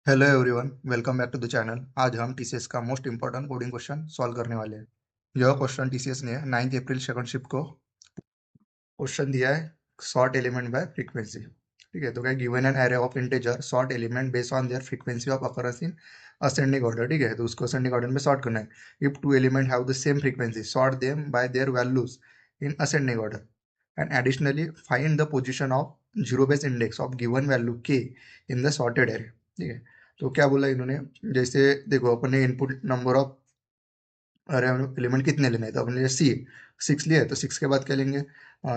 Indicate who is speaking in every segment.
Speaker 1: Hello everyone, welcome back to the channel. आज हम TCS का most important coding question solve करने वाले हैं। यह क्वेश्चन टीसीएस ने 9 अप्रैल सेकंड शिफ्ट को क्वेश्चन दिया है। Sort element by frequency. ठीक है, तो क्या given an array of integer sort element based on their frequency of occurrence in ascending order. ठीक है, तो उसको असेंडिंग ऑर्डर में सॉर्ट करना है। If two element have the same frequency, sort them by there values in ascending order and additionally find the position of zero base index of given value के in the sorted array. ठीक है, तो क्या बोला इन्होंने, जैसे देखो अपन ने इनपुट नंबर ऑफ अरे एलिमेंट कितने लेने हैं, तो अपने सी 6 लिए, तो 6 के बाद क्या लेंगे,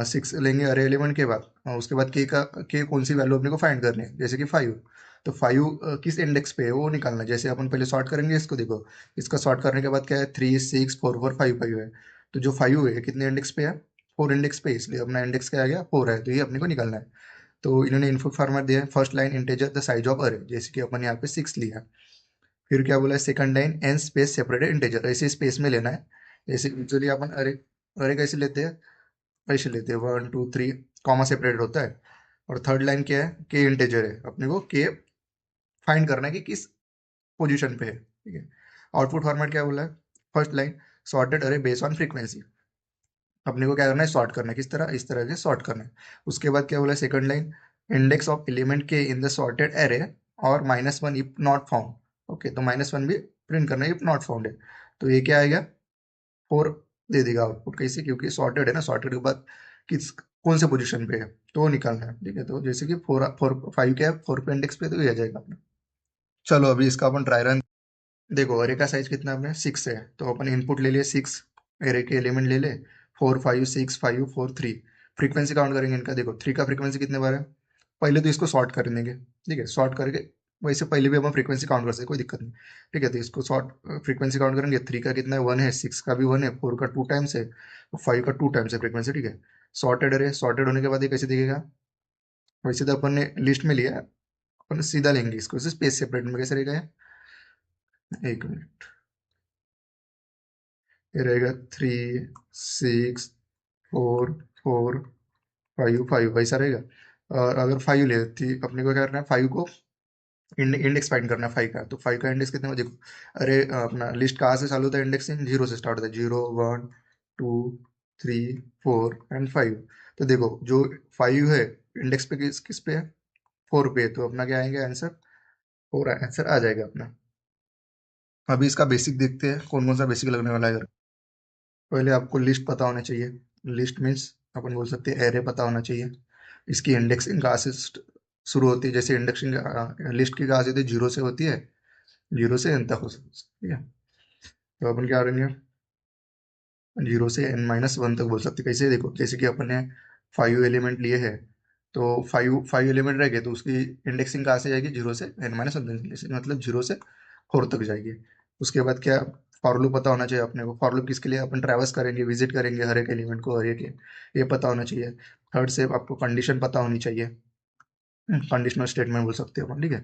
Speaker 1: 6 लेंगे अरे एलिमेंट के बाद। उसके बाद के कौन सी वैल्यू अपने को फाइंड करनी है, जैसे कि 5। तो 5 किस इंडेक्स पे है वो निकालना है। जैसे अपन पहले सॉर्ट करेंगे इसको, देखो इसका सॉर्ट करने के बाद क्या है, 3 6 4 4 5 5 है। तो जो 5 है कितने इंडेक्स पे है, 4 इंडेक्स पे, इसलिए अपना इंडेक्स क्या आ गया, 4 है, तो ये अपने को निकालना है। तो इन्होंने इनपुट फॉर्मेट दिया है, first line integer the size of अरे, जैसे कि अपन यहाँ पे 6 लिया। फिर क्या बोला है, second line n space separated integer, ऐसे स्पेस में लेना है। जैसे यूजुअली अपन अरे अरे कैसे लेते हैं, ऐसे लेते हैं 1 2 3, कॉमा सेपरेटेड होता है। और थर्ड लाइन क्या है, के इंटीजर है, अपने को के फाइंड करना है कि किस पोजीशन पे है। ठीक है, आउटपुट फॉर्मेट क्या बोला है, फर्स्ट लाइन सॉर्टेड अरे बेस्ड ऑन फ्रीक्वेंसी। अपने को क्या करना है, सॉर्ट करना है, किस तरह, इस तरह से सॉर्ट करना है। उसके बाद क्या बोला है, second line index of element के इन द सॉर्टेड एरे और -1 इफ नॉट फाउंड। ओके, तो -1 भी प्रिंट करना है इफ नॉट फाउंड है। तो ये क्या आएगा, 4 दे देगा आउटपुट, कैसे, क्योंकि सॉर्टेड है ना, सॉर्टेड के बाद किस कौन से पोजीशन पे है तो वो निकालना है। ठीक है, तो जैसे कि 4 4 5 क्या है, 4 पे इंडेक्स पे, तो ये आ जाएगा अपना। चलो अभी इसका अपन ट्राई रन। देखो अरे का साइज कितना है, अपने 6 है, तो अपन इनपुट ले लिए 6, एरे के एलिमेंट ले ले, 4 5 6 5 4 3। फ्रीक्वेंसी काउंट करेंगे इनका, देखो 3 का फ्रीक्वेंसी कितने बार है। पहले तो इसको सॉर्ट कर देंगे। ठीक है, सॉर्ट करके वैसे पहले भी हम फ्रीक्वेंसी काउंट कर सकते हैं, कोई दिक्कत नहीं। ठीक है, तो इसको सॉर्ट फ्रीक्वेंसी काउंट करेंगे, 3 का कितना है, 1 है, 6 का भी 1 है, 4 का 2 टाइम्स है, 5 का 2 टाइम्स है फ्रीक्वेंसी। ठीक है, सॉर्टेड अरे, सॉर्टेड होने के बाद ये कैसे दिखेगा, वैसे तो अपन ने लिस्ट में लिया है, अपन सीधा लेंगे इसको, स्पेस सेपरेट में कैसे रहेगा एक मिनट, ये रहेगा 3 6 4 4 5 5 वैसा रहेगा। और अगर 5 ले, अपने को क्या करना है, 5 को इंडेक्स फाइंड करना है 5 का। तो 5 का इंडेक्स कितने में, देखो अरे अपना लिस्ट कहाँ से चालू होता है, इंडेक्स इन 0 से स्टार्ट होता है, 0 1 2 3 4 एंड 5। तो देखो जो 5 है इंडेक्स पे किस किस पे है, 4 पे है, तो अपना क्या आएंगे आंसर, 4 आंसर आ जाएगा अपना। अभी इसका बेसिक देखते हैं, कौन कौन सा बेसिक लगने वाला है। पहले आपको लिस्ट पता होना चाहिए। लिस्ट मीन्स अपन बोल सकते हैं एरे पता होना चाहिए। इसकी इंडेक्सिंग कहाँ से शुरू होती है, जैसे इंडेक्सिंग लिस्ट की कहाँ से होती है, 0 से होती है, 0 से n तक हो सकती है। ठीक है, तो अपन क्या करेंगे, 0 से n-1 तक बोल सकते हैं। कैसे, देखो जैसे कि अपन ने 5 एलिमेंट लिए हैं, तो 5 एलिमेंट रह गए, तो उसकी इंडेक्सिंग कहाँ से जाएगी, 0 से n-1, जैसे मतलब 0 से 4 तक जाएगी। उसके बाद क्या, फॉर लूप पता होना चाहिए अपने को। फॉर लूप किसके लिए, अपन ट्रैवर्स करेंगे, विजिट करेंगे हर एक एलिमेंट को, हर एक ये पता होना चाहिए। थर्ड से आपको कंडीशन पता होनी चाहिए, कंडीशनल स्टेटमेंट बोल सकते हो अपन। ठीक है,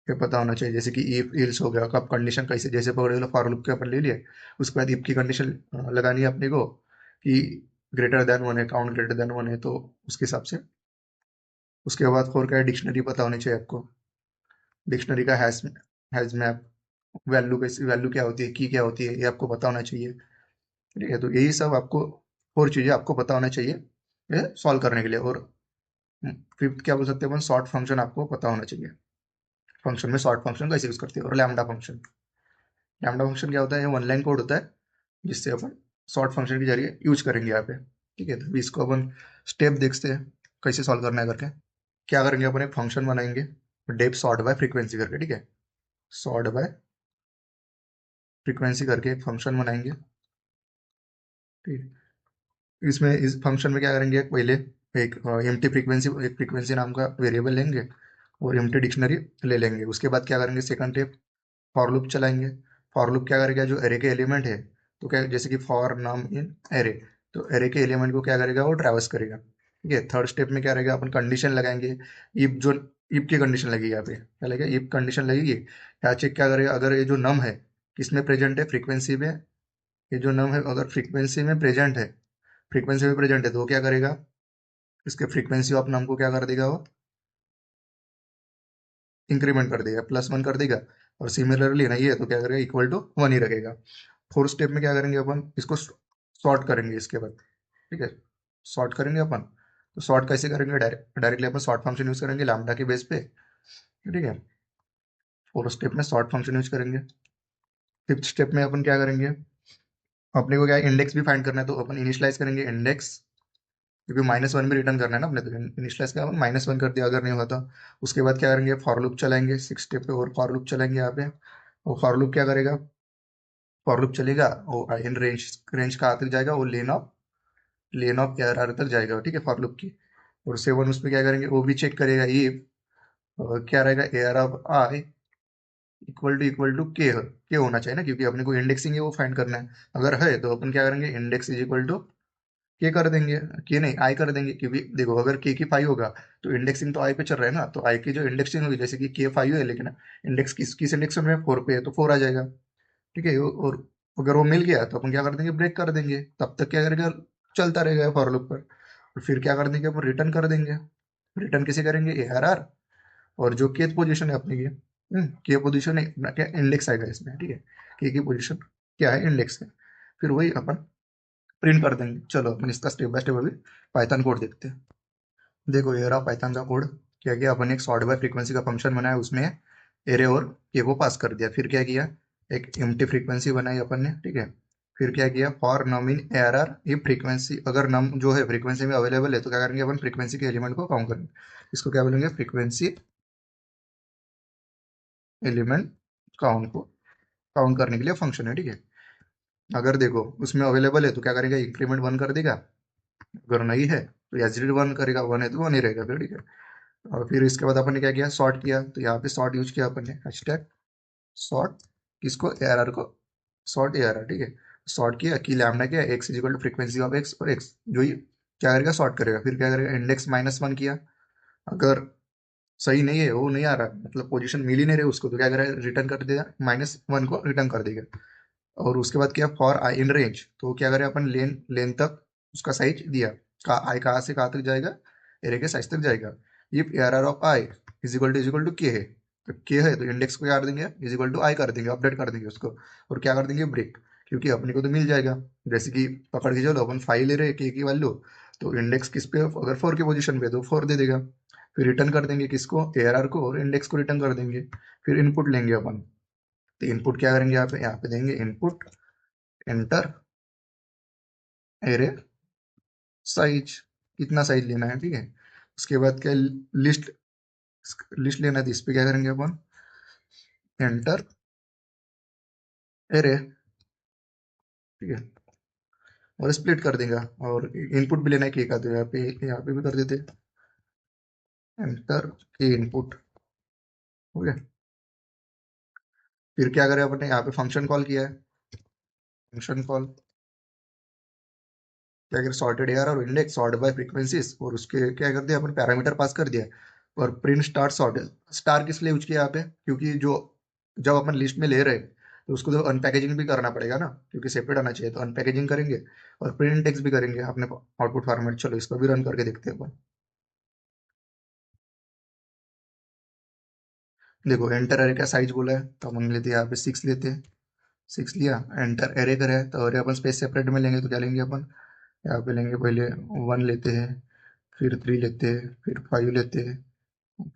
Speaker 1: ये पता होना चाहिए, जैसे कि इफ इल्स हो गया, कब कंडीशन कैसे, जैसे पकड़ लो फॉर लूप के अपन ले लिए, उसके बाद इफ की कंडीशन लगानी है अपने को कि ग्रेटर देन 1 है, काउंट ग्रेटर देन 1 है, तो उसके हिसाब से। उसके बाद फोर का डिक्शनरी पता होनी चाहिए आपको। डिक्शनरी का हैज मैप, वैल्यू कैसी, वैल्यू क्या होती है, की क्या होती है, ये आपको पता होना चाहिए। ठीक है, तो यही सब आपको 4 चीजें आपको पता होना चाहिए ये सॉल्व करने के लिए। और फिफ्थ क्या बोल सकते हैं अपन, सॉर्ट फंक्शन आपको पता होना चाहिए। फंक्शन में सॉर्ट फंक्शन कैसे यूज करते हैं, और लैम्डा फंक्शन। लैम्डा फंक्शन क्या होता है, ये 1 लाइन कोड होता है, जिससे अपन सॉर्ट फंक्शन के जरिए यूज करेंगे यहाँ पे। ठीक है, तो अभी इसको अपन स्टेप देखते हैं कैसे सॉल्व करना है करके। क्या करेंगे, अपन एक फंक्शन बनाएंगे, डेप सॉर्ट बाय फ्रीक्वेंसी करके। ठीक है, सॉर्ट बाय फ्रीक्वेंसी करके एक फंक्शन बनाएंगे। ठीक है, इसमें इस फंक्शन में क्या करेंगे, पहले एक एम्प्टी फ्रीक्वेंसी, एक फ्रीक्वेंसी नाम का वेरिएबल लेंगे, और एम्प्टी डिक्शनरी ले लेंगे। उसके बाद क्या करेंगे, सेकंड स्टेप, फॉर लूप चलाएंगे। फॉर लूप क्या करेगा, जो एरे के एलिमेंट है, तो क्या, जैसे कि फॉर नाम इन एरे, तो एरे के एलिमेंट को क्या करेगा, वो ट्रैवर्स करेगा। ठीक है, थर्ड स्टेप में क्या रहेगा, अपन कंडीशन लगाएंगे। इफ जो इफ की कंडीशन लगेगी यहाँ पे, क्या लगेगा, इफ कंडीशन लगेगी, क्या चेक क्या करेगा, अगर ये जो नम है किसमें प्रेजेंट है, फ्रीक्वेंसी में। ये जो नम है अगर फ्रीक्वेंसी में प्रेजेंट है, फ्रीक्वेंसी में प्रेजेंट है, तो वो क्या करेगा, इसके फ्रीक्वेंसी ऑफ नम को क्या कर देगा वो, इंक्रीमेंट कर देगा, +1 कर देगा। और सिमिलरली नहीं है तो क्या करेगा, इक्वल टू 1 ही रखेगा। फोर्थ स्टेप में क्या करेंगे अपन, इसको सॉर्ट करेंगे इसके बाद। ठीक है, सॉर्ट करेंगे अपन। तो सॉर्ट कैसे करेंगे, डायरेक्टली अपन सॉर्ट फंक्शन यूज करेंगे लैम्डा के बेस पे। ठीक है, फोर्थ स्टेप में सॉर्ट फंक्शन यूज करेंगे। फिफ्थ स्टेप में अपन क्या करेंगे, अपने को क्या इंडेक्स भी फाइंड करना है, तो अपन इनिशियलाइज करेंगे इंडेक्स, क्योंकि -1 में रिटर्न करना है ना अपने, तो इनिशियलाइज का अपन -1 कर दिया अगर नहीं हुआ तो। उसके बाद क्या करेंगे, फॉर लूप चलाएंगे 6 स्टेप पे, और फॉर लूप चलाएंगे यहाँ पे। और फॉर लूप क्या करेगा, फॉर लूप चलेगा वो इन रेंज रेंज का आते जाएगा, वो लेन ऑफ एआर आर तक जाएगा। ठीक है, फॉर लूप की। और 7 उस पर क्या करेंगे, वो भी चेक करेगा ये क्या रहेगा, A R of i equal to k होना चाहिए ना, क्योंकि अपने को इंडेक्सिंग है वो फाइंड करना है। अगर है तो अपन क्या करेंगे, इंडेक्स इज इक्वल टू के कर देंगे, के नहीं आई कर देंगे, क्योंकि देखो अगर के की 5 होगा तो इंडेक्सिंग तो आई पे चल रहा है ना, तो आई की जो इंडेक्सिंग होगी, जैसे कि के 5 है लेकिन इंडेक्स किस इंडेक्स में 4 पे है, तो 4 आ जाएगा। ठीक है, और अगर वो मिल गया तो अपन क्या कर देंगे, ब्रेक कर देंगे, तब तक क्या करेगा, चलता रहेगा फॉर लूप पर। और फिर क्या कर देंगे, अपन रिटर्न कर देंगे। रिटर्न कैसे करेंगे, ए आर आर, और जो केथ पोजीशन है अपनी की, के पोजीशन है क्या, इंडेक्स आएगा इसमें। ठीक है, के की पोजीशन क्या है, इंडेक्स है। फिर वही अपन प्रिंट कर देंगे। चलो अपन इसका स्टेप बाय स्टेप अभी पाइथन कोड देखते हैं। देखो ये रहा पाइथन का कोड। क्या किया अपन, एक सॉर्ट बाय फ्रीक्वेंसी का फंक्शन बनाया, उसमें एरे और के को पास कर दिया। फिर क्या किया, एक एम्प्टी फ्रीक्वेंसी बनाई अपन ने। ठीक है, फिर क्या किया, for num in A R R, ये फ्रीक्वेंसी अगर नम जो है फ्रीक्वेंसी में अवेलेबल है तो क्या करेंगे अपन, फ्रीक्वेंसी के एलिमेंट को काउंट करेंगे। इसको क्या बोलेंगे, फ्रीक्वेंसी एलिमेंट काउंट को काउंट करने के लिए फंक्शन है। ठीक है, अगर देखो उसमें अवेलेबल है तो क्या करेगा, इंक्रीमेंट 1 कर देगा। अगर नहीं है तो एच डी 1 करेगा, 1 है तो 1 ही रहेगा फिर। ठीक है, और फिर इसके बाद अपन ने क्या किया, सॉर्ट किया। तो यहाँ पे सॉर्ट यूज किया अपन ने, हैशटैग सॉर्ट, किसको, ए आर आर को, सॉर्ट ए आर आर। ठीक है, सॉर्ट किया कि लैम्डा क्या है, x is equal to frequency of x, और एक्स जो ही क्या करेगा, सॉर्ट करेगा। फिर क्या करेगा, इंडेक्स -1 किया। अगर सही नहीं है, वो नहीं आ रहा, मतलब पोजीशन मिल ही नहीं रही उसको, तो क्या करेगा, रिटर्न कर देगा, -1 को रिटर्न कर देगा। और उसके बाद क्या, फॉर आई इन रेंज, तो क्या करें अपन, लेन लेन तक उसका साइज दिया, का आई कहाँ से कहाँ तक जाएगा, एरे के साइज तक जाएगा। If A R R of i is equal to k है, तो के है तो इंडेक्स को क्या कर देंगे, इज इक्वल टू आई कर देंगे, अपडेट कर देंगे उसको। और क्या कर देंगे, ब्रेक, क्योंकि अपने को तो मिल जाएगा। जैसे कि पकड़ के चलो अपन 5 ले रहे हैं के की वैल्यू, तो इंडेक्स किस पे, अगर 4 के पोजीशन पे तो 4 दे देगा। फिर रिटर्न कर देंगे किसको, ए आर आर को, और इंडेक्स को रिटर्न कर देंगे। फिर इनपुट लेंगे अपन। तो इनपुट क्या करेंगे, यहाँ पे देंगे इनपुट एंटर एरे साइज, कितना साइज लेना है। ठीक है, उसके बाद क्या, लिस्ट लिस्ट लेना है, तो इस पे क्या करेंगे अपन, एंटर एरे। ठीक है, और स्प्लिट कर देगा। और इनपुट भी लेना है के का, तो यहाँ पे भी कर देते, एंटर के इनपुट। हो गया। फिर क्या करें अपन ने, यहाँ पे फंक्शन कॉल किया है, फंक्शन कॉल क्या करें, सॉर्टेड एआर और इंडेक्स सॉर्ट बाय फ्रीक्वेंसीज, और उसके क्या कर दिया अपन, पैरामीटर पास कर दिया। और प्रिंट स्टार सॉर्ट, स्टार किस लिए यूज किया यहाँ पे, क्योंकि जो जब अपन लिस्ट में ले रहे हैं तो उसको तो अनपैकेजिंग भी करना पड़ेगा ना, क्योंकि सेपरेट आना चाहिए, तो अनपैकेजिंग करेंगे। और प्रिंट टेक्स्ट भी करेंगे अपने आउटपुट फॉर्मेट। चलो इसको भी रन करके देखते हैं अपन। देखो एंटर एरे का साइज बोला है, तो अपन लेते हैं यहाँ पे 6 लेते हैं। 6 लिया, एंटर एरे करे है, तो अरे अपन स्पेस सेपरेट में लेंगे, तो क्या लेंगे अपन, यहाँ पे लेंगे पहले 1 लेते हैं, फिर 3 लेते हैं, फिर 5 लेते हैं,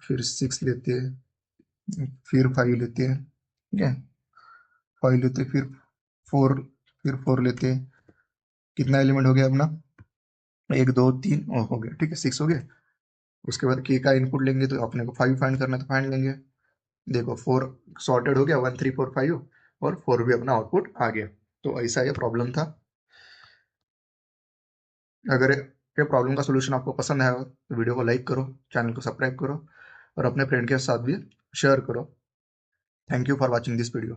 Speaker 1: फिर 6 लेते हैं, फिर 5 लेते हैं। ठीक है, 5 लेते हैं, फिर 4 लेते हैं। कितना एलिमेंट हो गया अपना, 1 2 3, हो गया। ठीक है, 6 हो गया। उसके बाद के का इनपुट लेंगे, तो अपने को 5 फाइंड करना है, तो फाइंड लेंगे। देखो 4 सॉर्टेड हो गया, 1 3 4 5, और 4 भी अपना आउटपुट आ गया। तो ऐसा ये प्रॉब्लम था। अगर ये प्रॉब्लम का सोल्यूशन आपको पसंद आया हो तो वीडियो को लाइक करो, चैनल को सब्सक्राइब करो, और अपने फ्रेंड के साथ भी शेयर करो। Thank you for watching this video.